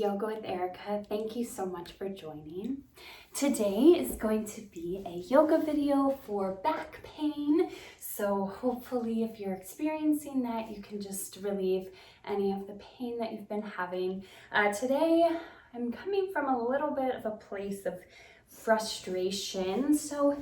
Yoga with Erica. Thank you so much for joining. Today is going to be a yoga video for back pain. So hopefully if you're experiencing that, you can just relieve any of the pain that you've been having. Today, I'm coming from a little bit of a place of frustration. So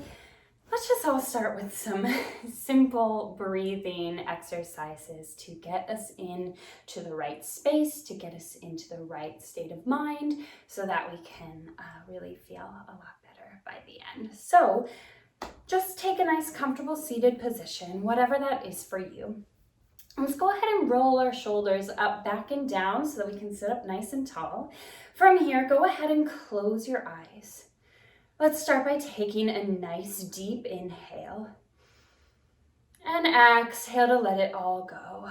let's just all start with some simple breathing exercises to get us into the right space, to get us into the right state of mind so that we can really feel a lot better by the end. So just take a nice comfortable seated position, whatever that is for you. Let's go ahead and roll our shoulders up, back, and down so that we can sit up nice and tall. From here, go ahead and close your eyes. Let's start by taking a nice deep inhale and exhale to let it all go.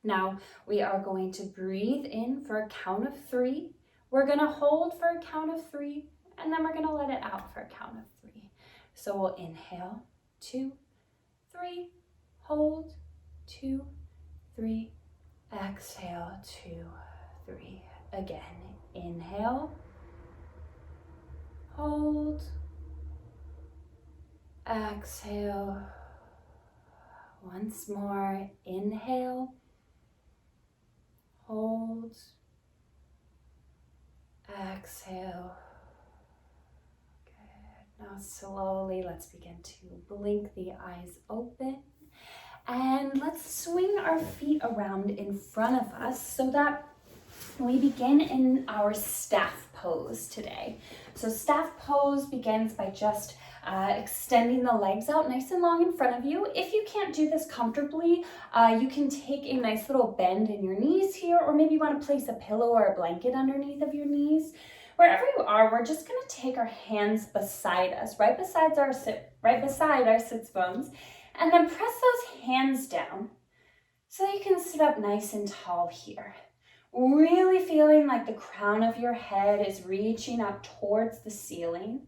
Now we are going to breathe in for a count of 3. We're going to hold for a count of 3, and then we're going to let it out for a count of 3. So we'll inhale, 2, 3, hold, 2, 3, exhale, 2, 3. Again, inhale, hold, exhale. Once more, inhale, hold, exhale. Good. Now slowly, let's begin to blink the eyes open. And let's swing our feet around in front of us so that we begin in our staff pose today. So staff pose begins by just extending the legs out nice and long in front of you. If you can't do this comfortably, you can take a nice little bend in your knees here, or maybe you want to place a pillow or a blanket underneath of your knees. Wherever you are, we're just going to take our hands beside us, right beside our sits bones, and then press those hands down so that you can sit up nice and tall here. Really feeling like the crown of your head is reaching up towards the ceiling.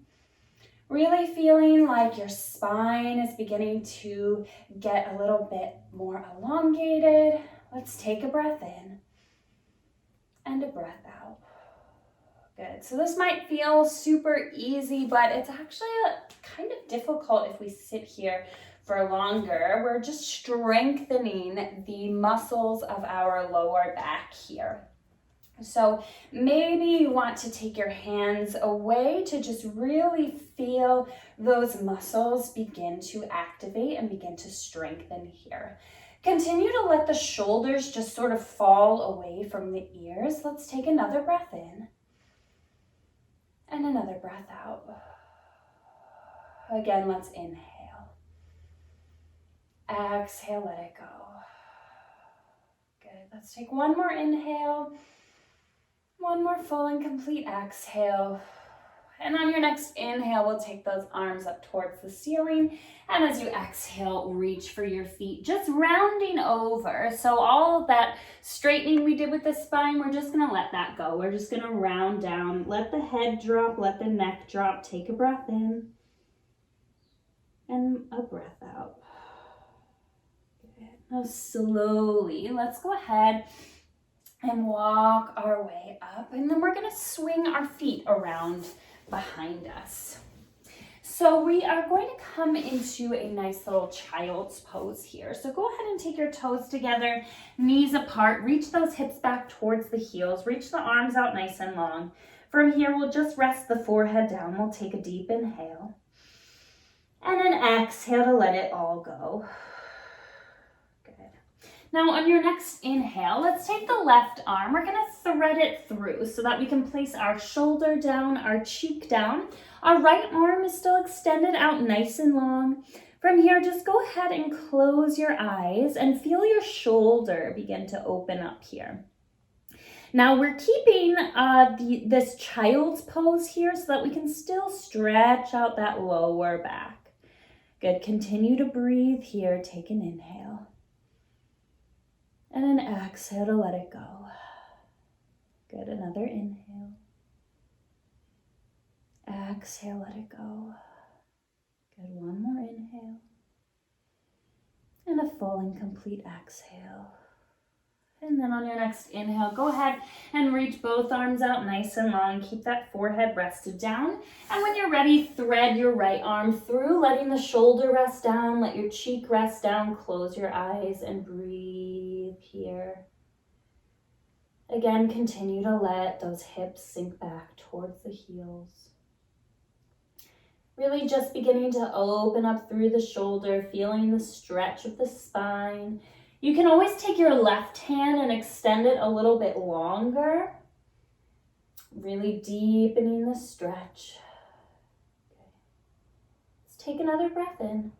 Really feeling like your spine is beginning to get a little bit more elongated. Let's take a breath in and a breath out. Good. So this might feel super easy, but it's actually kind of difficult if we sit here for longer. We're just strengthening the muscles of our lower back here. So maybe you want to take your hands away to just really feel those muscles begin to activate and begin to strengthen here. Continue to let the shoulders just sort of fall away from the ears. Let's take another breath in and another breath out. Again, let's inhale. Exhale, let it go. Good. Let's take one more inhale. One more full and complete exhale. And on your next inhale, we'll take those arms up towards the ceiling. And as you exhale, reach for your feet, just rounding over. So all of that straightening we did with the spine, we're just going to let that go. We're just going to round down. Let the head drop, let the neck drop. Take a breath in and a breath out. Good. Now slowly, let's go ahead and walk our way up, and then we're going to swing our feet around behind us. So we are going to come into a nice little child's pose here. So go ahead and take your toes together, knees apart, reach those hips back towards the heels, reach the arms out nice and long. From here, we'll just rest the forehead down. We'll take a deep inhale and then exhale to let it all go. Now on your next inhale, let's take the left arm. We're going to thread it through so that we can place our shoulder down, our cheek down. Our right arm is still extended out nice and long. From here, just go ahead and close your eyes and feel your shoulder begin to open up here. Now we're keeping this child's pose here so that we can still stretch out that lower back. Good. Continue to breathe here. Take an inhale. And then exhale to let it go. Good, another inhale. Exhale, let it go. Good, one more inhale. And a full and complete exhale. And then on your next inhale, go ahead and reach both arms out nice and long. Keep that forehead rested down. And when you're ready, thread your right arm through, letting the shoulder rest down, let your cheek rest down. Close your eyes and breathe here. Again, continue to let those hips sink back towards the heels. Really just beginning to open up through the shoulder, feeling the stretch of the spine. You can always take your left hand and extend it a little bit longer. Really deepening the stretch. Okay. Let's take another breath in.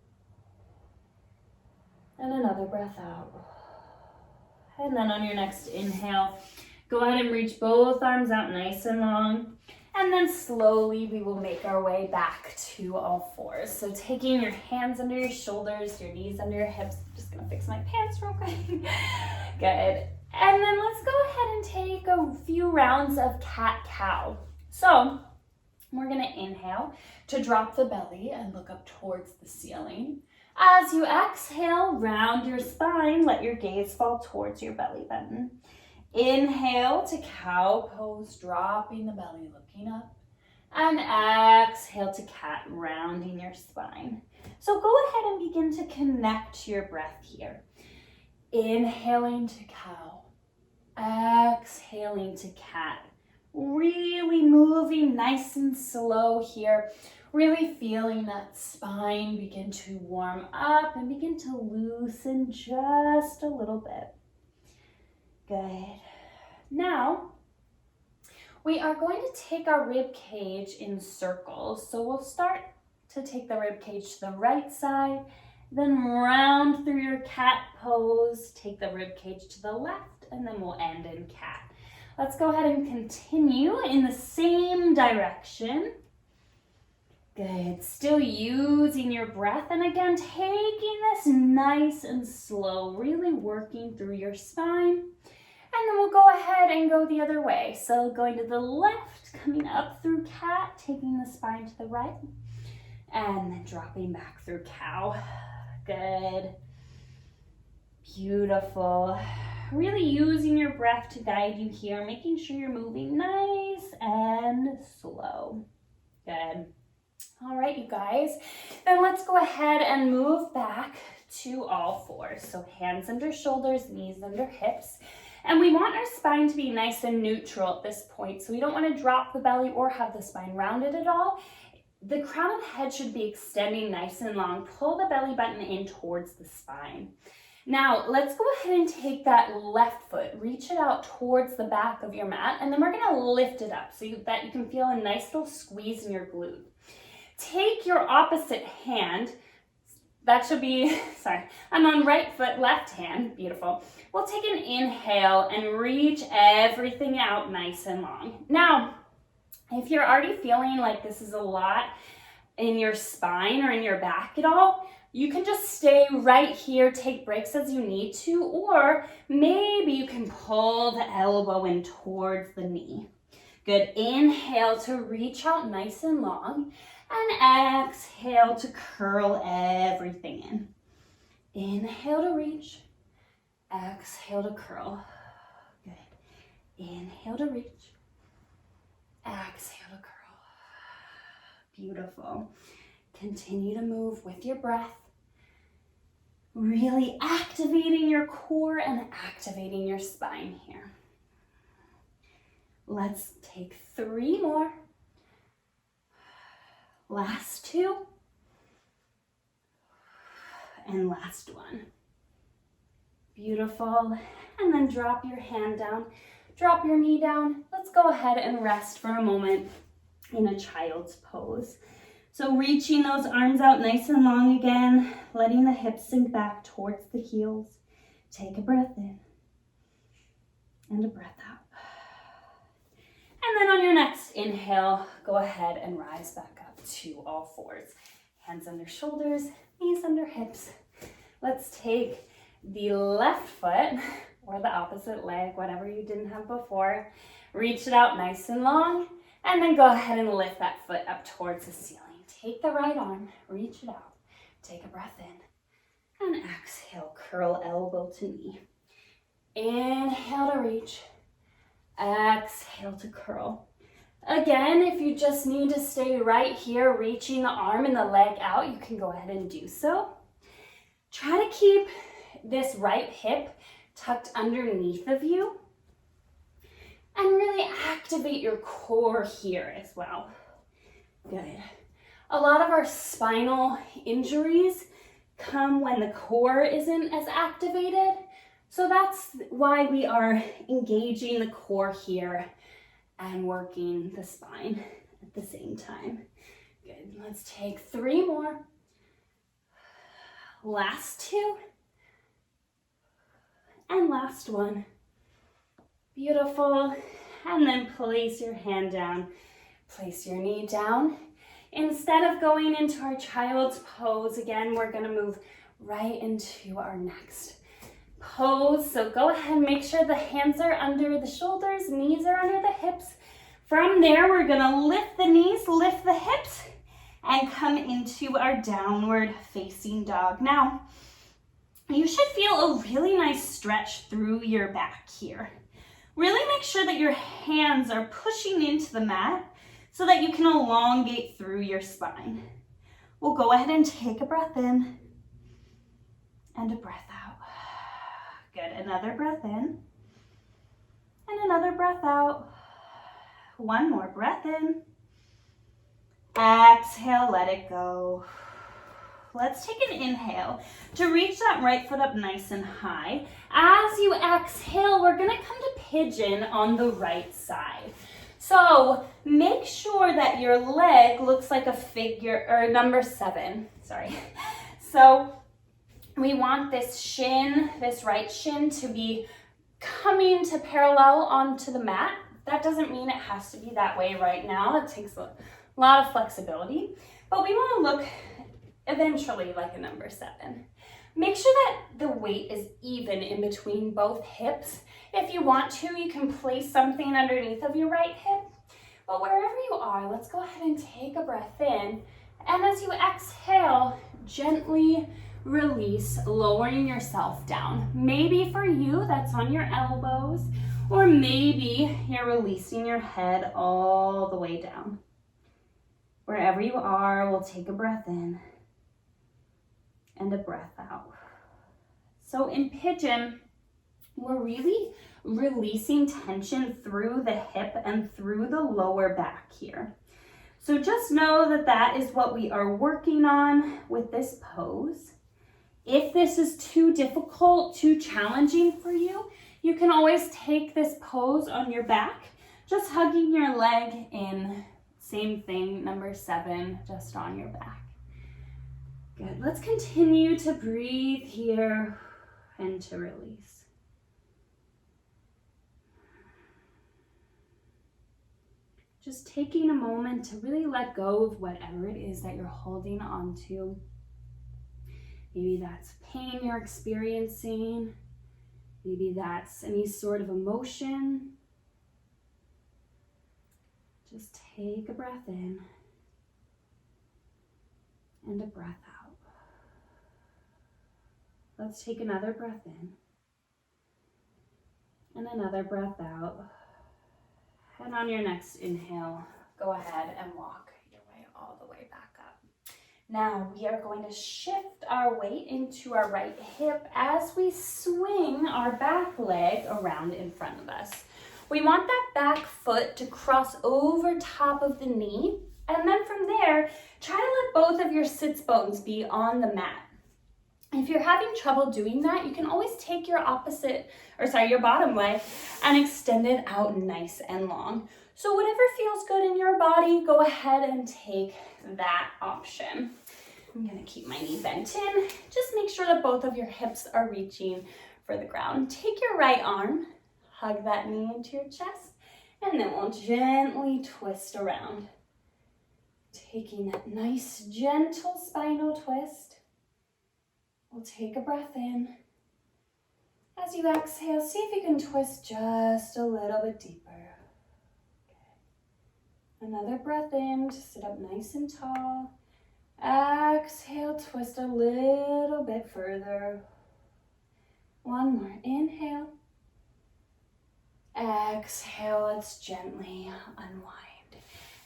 And another breath out. And then on your next inhale, go ahead and reach both arms out nice and long. And then slowly we will make our way back to all fours. So taking your hands under your shoulders, your knees under your hips. I'm just gonna fix my pants real quick. Good. And then let's go ahead and take a few rounds of cat-cow. So we're gonna inhale to drop the belly and look up towards the ceiling. As you exhale, round your spine, let your gaze fall towards your belly button. Inhale to cow pose, dropping the belly, looking up. And exhale to cat, rounding your spine. So go ahead and begin to connect your breath here. Inhaling to cow. Exhaling to cat. Really moving nice and slow here. Really feeling that spine begin to warm up and begin to loosen just a little bit. Good. Now, we are going to take our rib cage in circles. So we'll start to take the rib cage to the right side, then round through your cat pose, take the rib cage to the left, and then we'll end in cat. Let's go ahead and continue in the same direction. Good. Still using your breath. And again, taking this nice and slow, really working through your spine. And then we'll go ahead and go the other way. So going to the left, coming up through cat, taking the spine to the right, and then dropping back through cow. Good. Beautiful. Really using your breath to guide you here, making sure you're moving nice and slow. Good. All right, you guys, then let's go ahead and move back to all fours. So hands under shoulders, knees under hips. And we want our spine to be nice and neutral at this point. So we don't want to drop the belly or have the spine rounded at all. The crown of the head should be extending nice and long. Pull the belly button in towards the spine. Now, let's go ahead and take that left foot, reach it out towards the back of your mat, and then we're going to lift it up so that you can feel a nice little squeeze in your glute. Take your opposite hand, that should be, sorry, I'm on right foot, left hand, beautiful. We'll take an inhale and reach everything out nice and long. Now, if you're already feeling like this is a lot in your spine or in your back at all, you can just stay right here, take breaks as you need to, or maybe you can pull the elbow in towards the knee. Good. Inhale to reach out nice and long, and exhale to curl everything in. Inhale to reach, exhale to curl. Good. Inhale to reach, exhale to curl. Beautiful. Continue to move with your breath. Really activating your core and activating your spine here. Let's take 3 more. Last 2. And last 1. Beautiful. And then drop your hand down. Drop your knee down. Let's go ahead and rest for a moment in a child's pose. So reaching those arms out nice and long again, letting the hips sink back towards the heels. Take a breath in and a breath out. And then on your next inhale, go ahead and rise back up to all fours. Hands under shoulders, knees under hips. Let's take the left foot or the opposite leg, whatever you didn't have before. Reach it out nice and long, and then go ahead and lift that foot up towards the ceiling. Take the right arm, reach it out, take a breath in, and exhale, curl elbow to knee. Inhale to reach. Exhale to curl. Again, if you just need to stay right here, reaching the arm and the leg out, you can go ahead and do so. Try to keep this right hip tucked underneath of you. And really activate your core here as well. Good. A lot of our spinal injuries come when the core isn't as activated. So that's why we are engaging the core here and working the spine at the same time. Good. Let's take 3 more. Last 2. And last 1. Beautiful. And then place your hand down. Place your knee down. Instead of going into our child's pose, again, we're going to move right into our next pose. So go ahead and make sure the hands are under the shoulders, knees are under the hips. From there, we're going to lift the knees, lift the hips, and come into our downward facing dog. Now, you should feel a really nice stretch through your back here. Really make sure that your hands are pushing into the mat so that you can elongate through your spine. We'll go ahead and take a breath in and a breath out. Good, another breath in and another breath out. 1 more breath in. Exhale, let it go. Let's take an inhale to reach that right foot up nice and high. As you exhale, we're gonna come to pigeon on the right side. So make sure that your leg looks like a figure, or number 7, sorry. So we want this shin, this right shin, to be coming to parallel onto the mat. That doesn't mean it has to be that way right now. It takes a lot of flexibility, but we want to look eventually like a number 7. Make sure that the weight is even in between both hips. If you want to, you can place something underneath of your right hip, but wherever you are, let's go ahead and take a breath in. And as you exhale, gently release, lowering yourself down. Maybe for you, that's on your elbows, or maybe you're releasing your head all the way down. Wherever you are, we'll take a breath in and a breath out. So in pigeon, we're really releasing tension through the hip and through the lower back here. So just know that that is what we are working on with this pose. If this is too difficult, too challenging for you, you can always take this pose on your back, just hugging your leg in. Same thing, number 7, just on your back. Good. Let's continue to breathe here and to release. Just taking a moment to really let go of whatever it is that you're holding on to. Maybe that's pain you're experiencing. Maybe that's any sort of emotion. Just take a breath in and a breath out. Let's take another breath in and another breath out. And on your next inhale, go ahead and walk your way all the way back up. Now we are going to shift our weight into our right hip as we swing our back leg around in front of us. We want that back foot to cross over top of the knee, and then from there, try to let both of your sits bones be on the mat. If you're having trouble doing that, you can always take your your bottom leg and extend it out nice and long. So whatever feels good in your body, go ahead and take that option. I'm gonna keep my knee bent in. Just make sure that both of your hips are reaching for the ground. Take your right arm, hug that knee into your chest, and then we'll gently twist around. Taking that nice, gentle spinal twist. We'll take a breath in. As you exhale, see if you can twist just a little bit deeper. Okay. Another breath in to sit up nice and tall. Exhale, twist a little bit further. One more. Inhale. Exhale, let's gently unwind.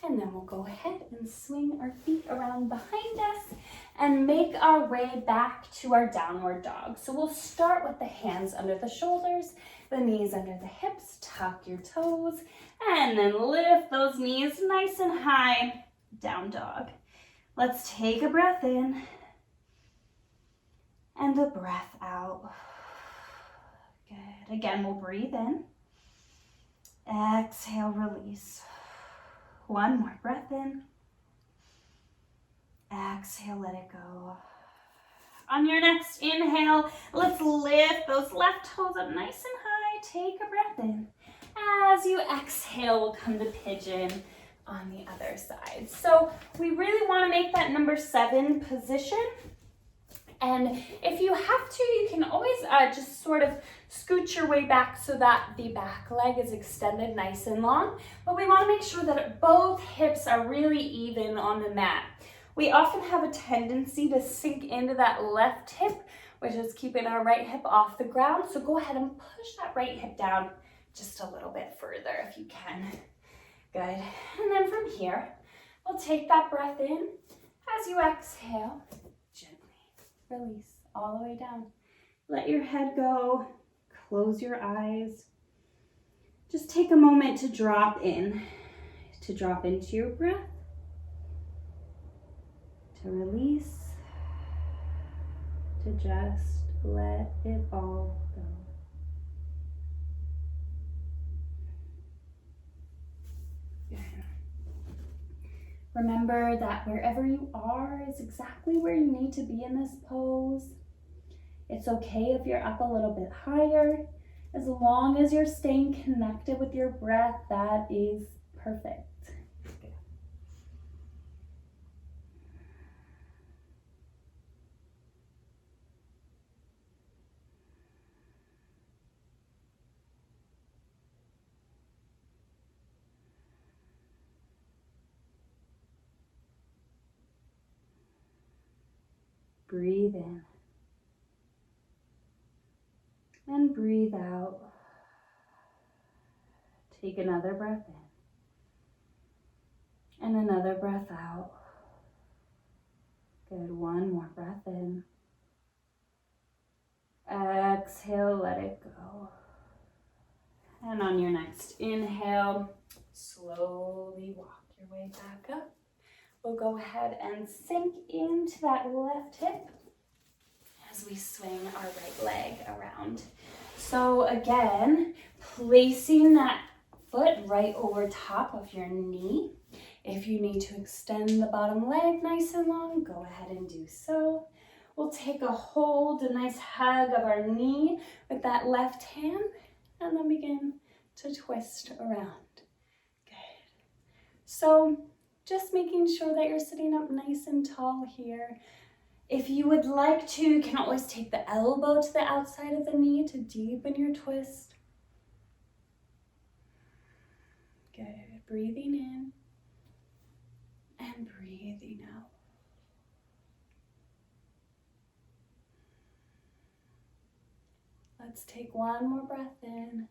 And then we'll go ahead and swing our feet around behind us and make our way back to our downward dog. So we'll start with the hands under the shoulders, the knees under the hips, tuck your toes, and then lift those knees nice and high, down dog. Let's take a breath in and a breath out. Good. Again, we'll breathe in. Exhale, release. One more breath in. Exhale, let it go. On your next inhale, let's lift those left toes up nice and high. Take a breath in. As you exhale, we'll come to pigeon on the other side. So we really want to make that number 7 position. And if you have to, you can always just sort of scoot your way back so that the back leg is extended nice and long. But we want to make sure that both hips are really even on the mat. We often have a tendency to sink into that left hip, which is keeping our right hip off the ground. So go ahead and push that right hip down just a little bit further if you can. Good. And then from here, we'll take that breath in. As you exhale, release all the way down. Let your head go. Close your eyes. Just take a moment to drop into your breath, to release, to just let it all go. Remember that wherever you are is exactly where you need to be in this pose. It's okay if you're up a little bit higher. As long as you're staying connected with your breath, that is perfect. Breathe in and breathe out. Take another breath in and another breath out. Good. One more breath in. Exhale, let it go. And on your next inhale, slowly walk your way back up. We'll go ahead and sink into that left hip as we swing our right leg around. So again, placing that foot right over top of your knee. If you need to extend the bottom leg nice and long, go ahead and do so. We'll take a hold, a nice hug of our knee with that left hand, and then begin to twist around. Good. So just making sure that you're sitting up nice and tall here. If you would like to, you can always take the elbow to the outside of the knee to deepen your twist. Good. Breathing in and breathing out. Let's take one more breath in.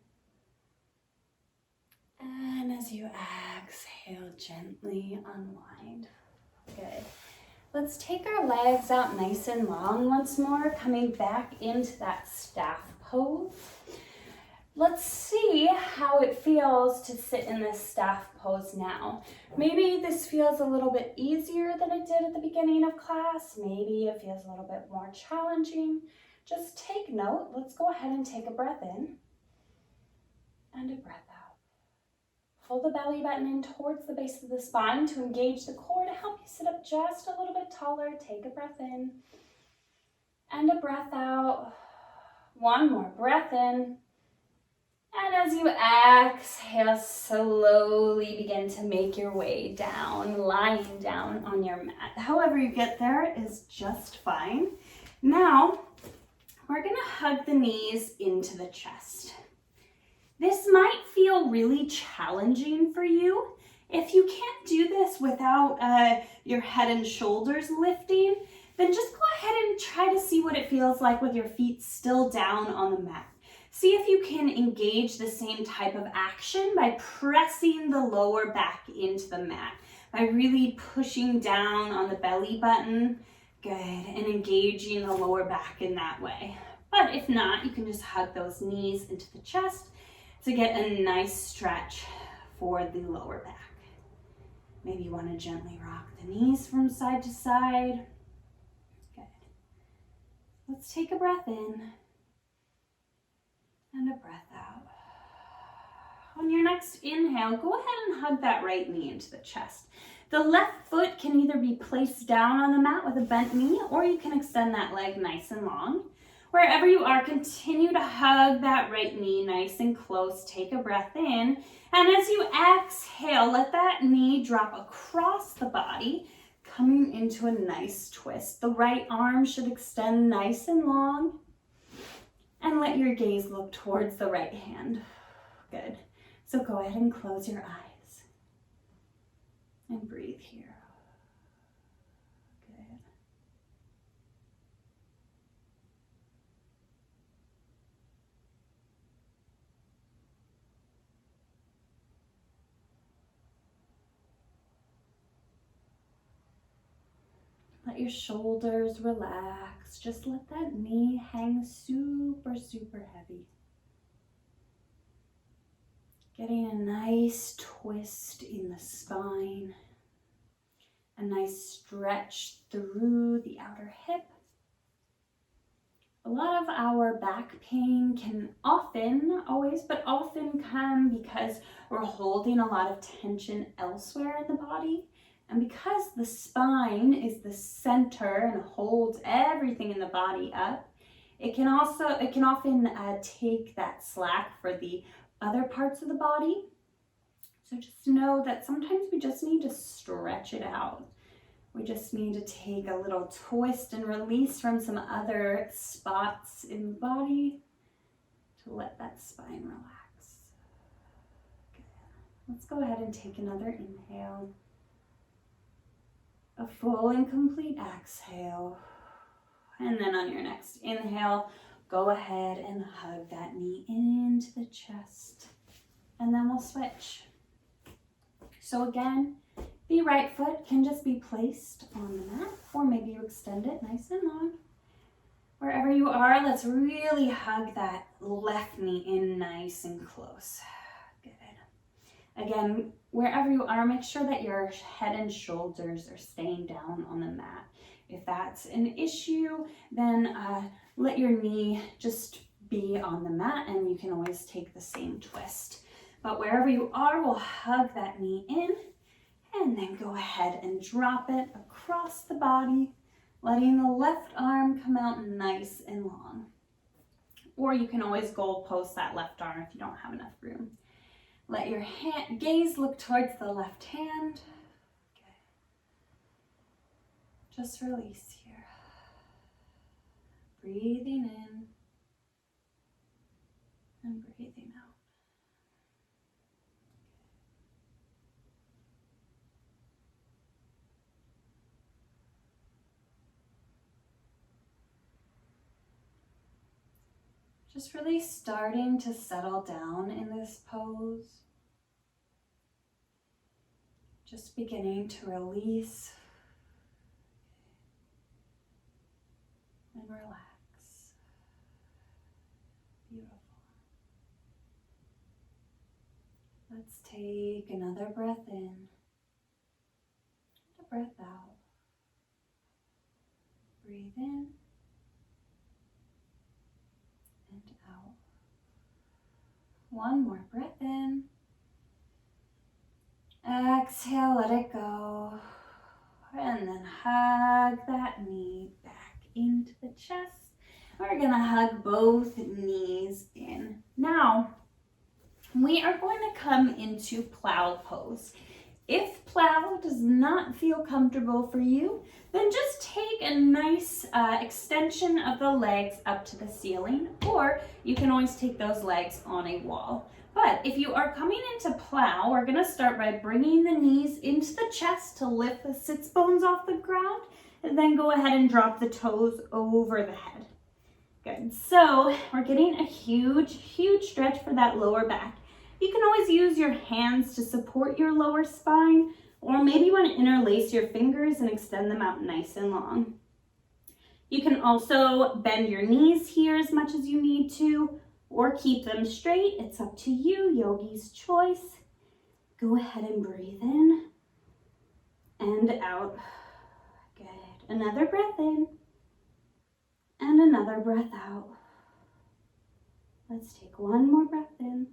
And as you exhale, gently unwind. Good. Let's take our legs out nice and long once more, coming back into that staff pose. Let's see how it feels to sit in this staff pose now. Maybe this feels a little bit easier than it did at the beginning of class. Maybe it feels a little bit more challenging. Just take note. Let's go ahead and take a breath in and a breath out. Pull the belly button in towards the base of the spine to engage the core to help you sit up just a little bit taller. Take a breath in and a breath out. One more breath in. And as you exhale, slowly begin to make your way down, lying down on your mat. However you get there is just fine. Now, we're gonna hug the knees into the chest. This might feel really challenging for you. If you can't do this without your head and shoulders lifting, then just go ahead and try to see what it feels like with your feet still down on the mat. See if you can engage the same type of action by pressing the lower back into the mat, by really pushing down on the belly button. Good, and engaging the lower back in that way. But if not, you can just hug those knees into the chest to get a nice stretch for the lower back. Maybe you want to gently rock the knees from side to side. Good. Let's take a breath in and a breath out. On your next inhale, go ahead and hug that right knee into the chest. The left foot can either be placed down on the mat with a bent knee, or you can extend that leg nice and long. Wherever you are, continue to hug that right knee nice and close. Take a breath in. And as you exhale, let that knee drop across the body, coming into a nice twist. The right arm should extend nice and long. And let your gaze look towards the right hand. Good. So go ahead and close your eyes. And breathe here. Good. Let your shoulders relax. Just let that knee hang super, super heavy. Getting a nice twist in the spine. A nice stretch through the outer hip. A lot of our back pain can often, not always, but often come because we're holding a lot of tension elsewhere in the body. And because the spine is the center and holds everything in the body up, it can often take that slack for the other parts of the body. So just know that sometimes we just need to stretch it out. We just need to take a little twist and release from some other spots in the body to let that spine relax. Good. Let's go ahead and take another inhale. A full and complete exhale. And then on your next inhale, go ahead and hug that knee into the chest. And then we'll switch. So again, the right foot can just be placed on the mat, or maybe you extend it nice and long. Wherever you are, let's really hug that left knee in nice and close. Good. Again, wherever you are, make sure that your head and shoulders are staying down on the mat. If that's an issue, then let your knee just be on the mat, and you can always take the same twist. But wherever you are, we'll hug that knee in, and then go ahead and drop it across the body, letting the left arm come out nice and long. Or you can always goal post that left arm if you don't have enough room. Let your gaze look towards the left hand. Okay. Just release here. Breathing in and breathing out. Just really starting to settle down in this pose. Just beginning to release and relax. Beautiful. Let's take another breath in, and a breath out. Breathe in and out. One more breath in. Exhale, let it go. And then hug that knee back into the chest. We're gonna hug both knees in. Now, we are going to come into plow pose. If plow does not feel comfortable for you, then just take a nice extension of the legs up to the ceiling, or you can always take those legs on a wall. But if you are coming into plow, we're gonna start by bringing the knees into the chest to lift the sits bones off the ground, and then go ahead and drop the toes over the head. Good. So we're getting a huge, huge stretch for that lower back. You can always use your hands to support your lower spine, or maybe you want to interlace your fingers and extend them out nice and long. You can also bend your knees here as much as you need to, or keep them straight. It's up to you, yogi's choice. Go ahead and breathe in and out. Good. Another breath in and another breath out. Let's take one more breath in.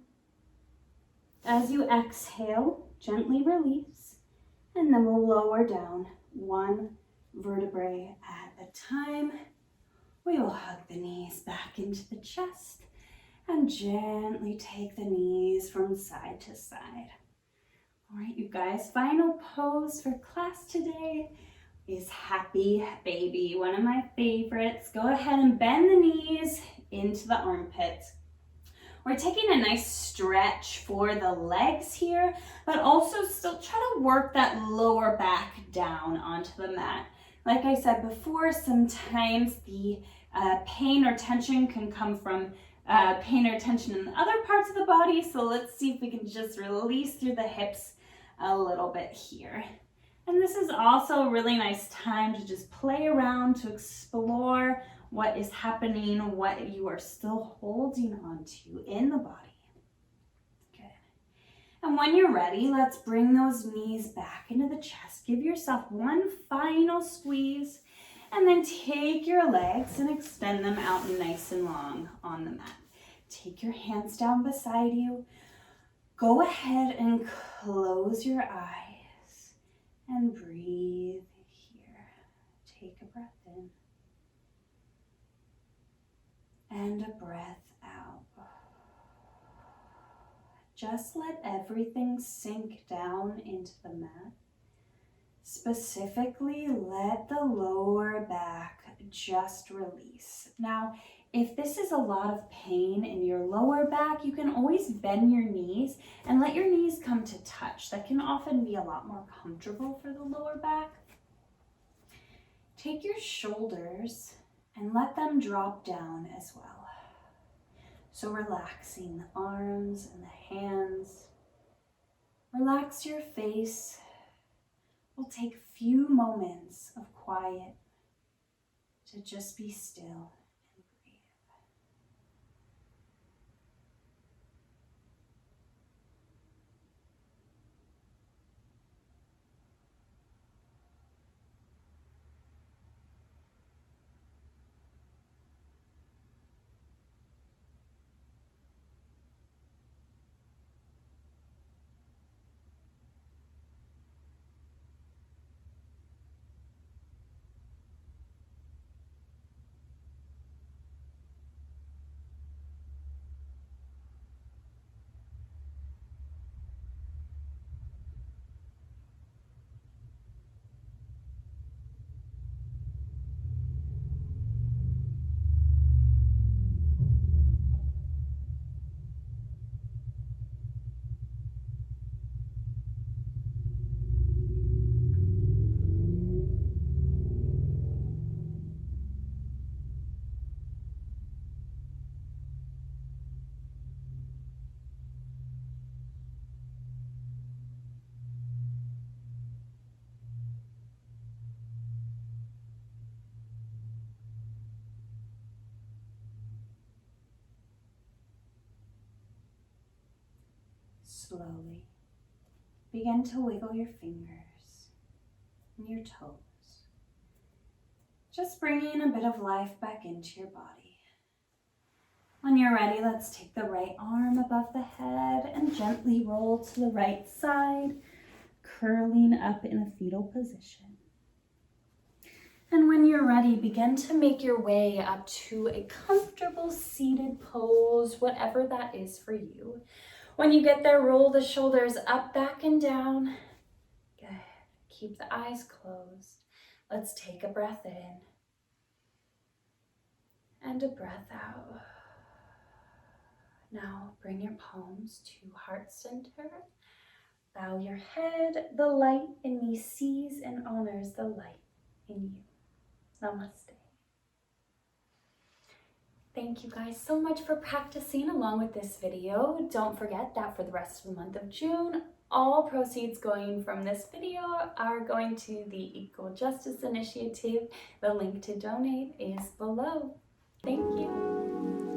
As you exhale, gently release, and then we'll lower down one vertebrae at a time. We will hug the knees back into the chest and gently take the knees from side to side. All right, you guys, final pose for class today is happy baby, one of my favorites. Go ahead and bend the knees into the armpits. We're taking a nice stretch for the legs here, but also still try to work that lower back down onto the mat. Like I said before, sometimes the pain or tension can come from pain or tension in other parts of the body. So let's see if we can just release through the hips a little bit here. And this is also a really nice time to just play around, to explore what is happening, what you are still holding on to in the body. Good. And when you're ready, let's bring those knees back into the chest. Give yourself one final squeeze, and then take your legs and extend them out nice and long on the mat. Take your hands down beside you. Go ahead and close your eyes and breathe here. Take a breath in and a breath out. Just let everything sink down into the mat. Specifically, let the lower back just release. Now, if this is a lot of pain in your lower back, you can always bend your knees and let your knees come to touch. That can often be a lot more comfortable for the lower back. Take your shoulders and let them drop down as well. So relaxing the arms and the hands. Relax your face. We'll take a few moments of quiet to just be still and breathe. Slowly begin to wiggle your fingers and your toes, just bringing a bit of life back into your body. When you're ready, let's take the right arm above the head and gently roll to the right side, curling up in a fetal position. And when you're ready, begin to make your way up to a comfortable seated pose, whatever that is for you. When you get there, roll the shoulders up, back, and down. Good. Keep the eyes closed. Let's take a breath in and a breath out. Now bring your palms to heart center. Bow your head. The light in me sees and honors the light in you. Namaste. Thank you guys so much for practicing along with this video. Don't forget that for the rest of the month of June, all proceeds going from this video are going to the Equal Justice Initiative. The link to donate is below. Thank you.